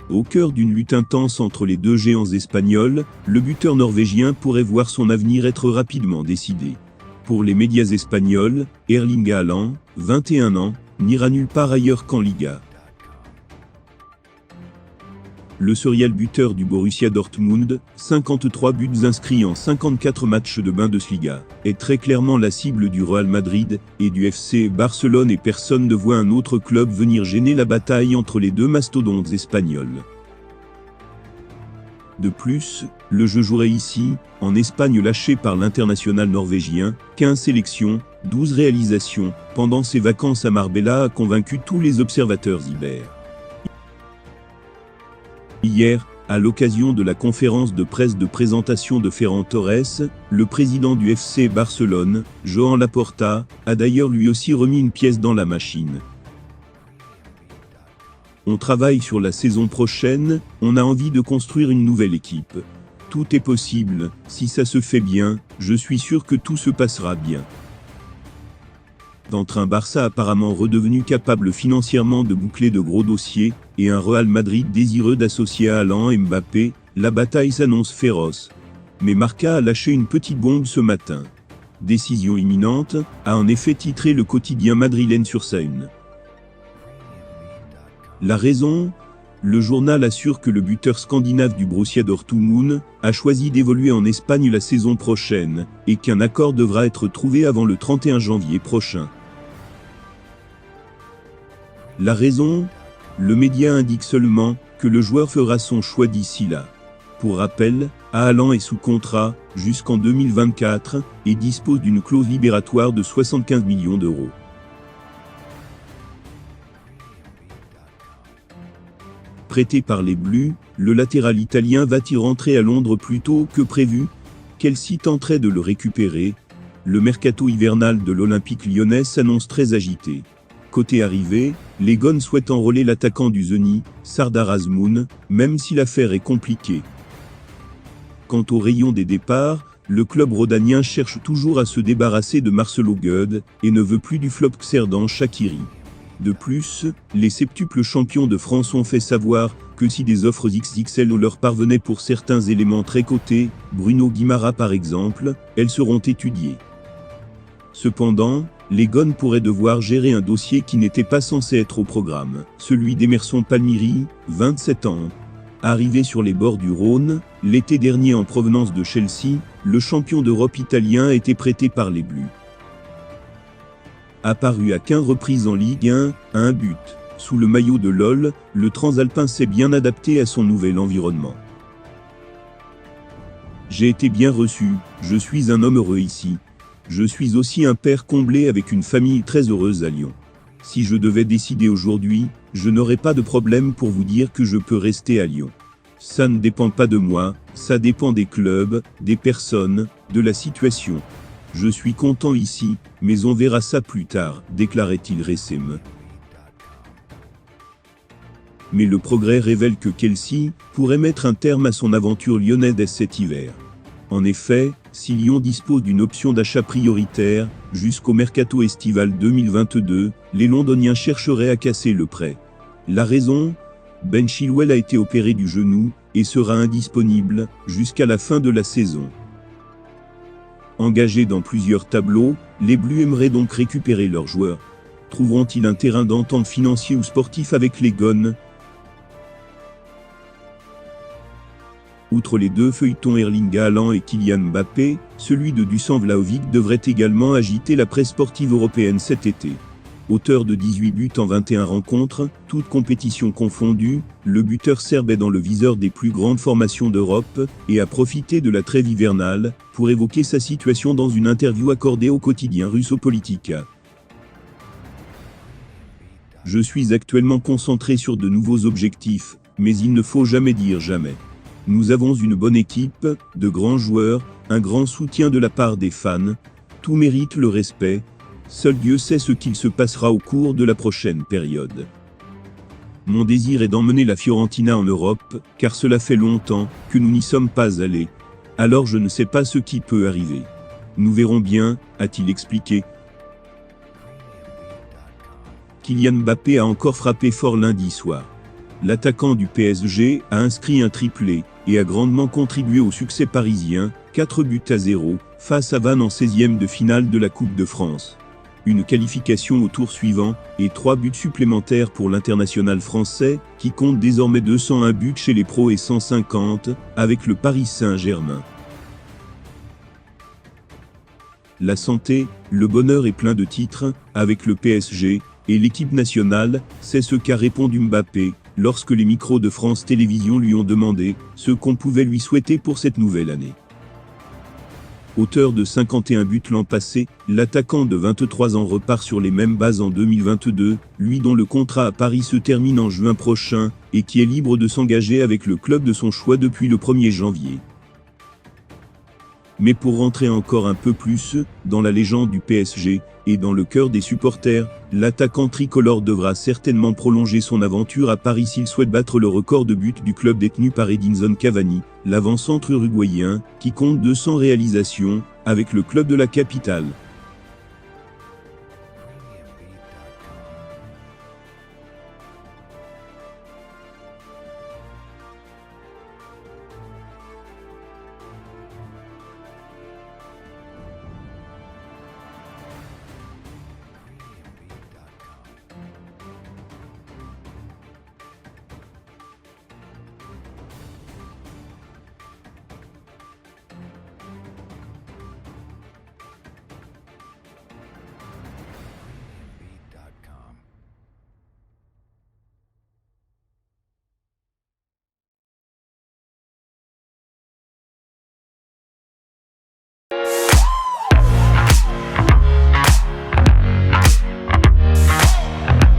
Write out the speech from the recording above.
Au cœur d'une lutte intense entre les deux géants espagnols, le buteur norvégien pourrait voir son avenir être rapidement décidé. Pour les médias espagnols, Erling Haaland, 21 ans, n'ira nulle part ailleurs qu'en Liga. Le serial buteur du Borussia Dortmund, 53 buts inscrits en 54 matchs de Bundesliga, est très clairement la cible du Real Madrid et du FC Barcelone et personne ne voit un autre club venir gêner la bataille entre les deux mastodontes espagnols. De plus, le jeu jouerait ici, en Espagne lâché par l'international norvégien, 15 sélections, 12 réalisations, pendant ses vacances à Marbella a convaincu tous les observateurs ibères. Hier, à l'occasion de la conférence de presse de présentation de Ferran Torres, le président du FC Barcelone, Joan Laporta, a d'ailleurs lui aussi remis une pièce dans la machine. On travaille sur la saison prochaine, on a envie de construire une nouvelle équipe. Tout est possible, si ça se fait bien, je suis sûr que tout se passera bien. Entre un Barça apparemment redevenu capable financièrement de boucler de gros dossiers, et un Real Madrid désireux d'associer Haaland et Mbappé, la bataille s'annonce féroce. Mais Marca a lâché une petite bombe ce matin. Décision imminente, a en effet titré le quotidien madrilène sur sa une. La raison ? Le journal assure que le buteur scandinave du Borussia Dortmund a choisi d'évoluer en Espagne la saison prochaine, et qu'un accord devra être trouvé avant le 31 janvier prochain. La raison ? Le média indique seulement que le joueur fera son choix d'ici là. Pour rappel, Haaland est sous contrat jusqu'en 2024 et dispose d'une clause libératoire de 75 millions d'euros. Prêté par les Bleus, le latéral italien va-t-il rentrer à Londres plus tôt que prévu ? Chelsea tenterait de le récupérer. Le mercato hivernal de l'Olympique lyonnais s'annonce très agité. Côté arrivée, les Gones souhaitent enrôler l'attaquant du Zenit, Sardar Azmoun, même si l'affaire est compliquée. Quant au rayon des départs, le club rhodanien cherche toujours à se débarrasser de Marcelo Guede et ne veut plus du flop Xherdan Shaqiri. De plus, les septuples champions de France ont fait savoir que si des offres XXL leur parvenaient pour certains éléments très cotés, Bruno Guimara par exemple, elles seront étudiées. Cependant, les Gones pourraient devoir gérer un dossier qui n'était pas censé être au programme, celui d'Emerson Palmieri, 27 ans. Arrivé sur les bords du Rhône, l'été dernier en provenance de Chelsea, le champion d'Europe italien a été prêté par les Bleus. Apparu à 15 reprises en Ligue 1, à un but, sous le maillot de LOL, le Transalpin s'est bien adapté à son nouvel environnement. J'ai été bien reçu, je suis un homme heureux ici. Je suis aussi un père comblé avec une famille très heureuse à Lyon. Si je devais décider aujourd'hui, je n'aurais pas de problème pour vous dire que je peux rester à Lyon. Ça ne dépend pas de moi, ça dépend des clubs, des personnes, de la situation. Je suis content ici, mais on verra ça plus tard, déclarait-il récemment. Mais le progrès révèle que Chelsea pourrait mettre un terme à son aventure lyonnaise dès cet hiver. En effet, si Lyon dispose d'une option d'achat prioritaire, jusqu'au mercato estival 2022, les Londoniens chercheraient à casser le prêt. La raison ? Ben Chilwell a été opéré du genou, et sera indisponible, jusqu'à la fin de la saison. Engagés dans plusieurs tableaux, les Bleus aimeraient donc récupérer leurs joueurs. Trouveront-ils un terrain d'entente financier ou sportif avec les Gones ? Outre les deux feuilletons Erling Haaland et Kylian Mbappé, celui de Dusan Vlahovic devrait également agiter la presse sportive européenne cet été. Auteur de 18 buts en 21 rencontres, toutes compétitions confondues, le buteur serbe est dans le viseur des plus grandes formations d'Europe et a profité de la trêve hivernale pour évoquer sa situation dans une interview accordée au quotidien Russopolitika. Je suis actuellement concentré sur de nouveaux objectifs, mais il ne faut jamais dire jamais. Nous avons une bonne équipe, de grands joueurs, un grand soutien de la part des fans. Tout mérite le respect. Seul Dieu sait ce qu'il se passera au cours de la prochaine période. Mon désir est d'emmener la Fiorentina en Europe, car cela fait longtemps que nous n'y sommes pas allés. Alors je ne sais pas ce qui peut arriver. Nous verrons bien, a-t-il expliqué. Kylian Mbappé a encore frappé fort lundi soir. L'attaquant du PSG a inscrit un triplé et a grandement contribué au succès parisien, 4-0, face à Vannes en 16e de finale de la Coupe de France. Une qualification au tour suivant et 3 buts supplémentaires pour l'international français, qui compte désormais 201 buts chez les pros et 150 avec le Paris Saint-Germain. La santé, le bonheur est plein de titres, avec le PSG, et l'équipe nationale, c'est ce qu'a répondu Mbappé, lorsque les micros de France Télévisions lui ont demandé ce qu'on pouvait lui souhaiter pour cette nouvelle année. Auteur de 51 buts l'an passé, l'attaquant de 23 ans repart sur les mêmes bases en 2022, lui dont le contrat à Paris se termine en juin prochain, et qui est libre de s'engager avec le club de son choix depuis le 1er janvier. Mais pour rentrer encore un peu plus dans la légende du PSG et dans le cœur des supporters, l'attaquant tricolore devra certainement prolonger son aventure à Paris s'il souhaite battre le record de buts du club détenu par Edinson Cavani, l'avant-centre uruguayen, qui compte 200 réalisations avec le club de la capitale.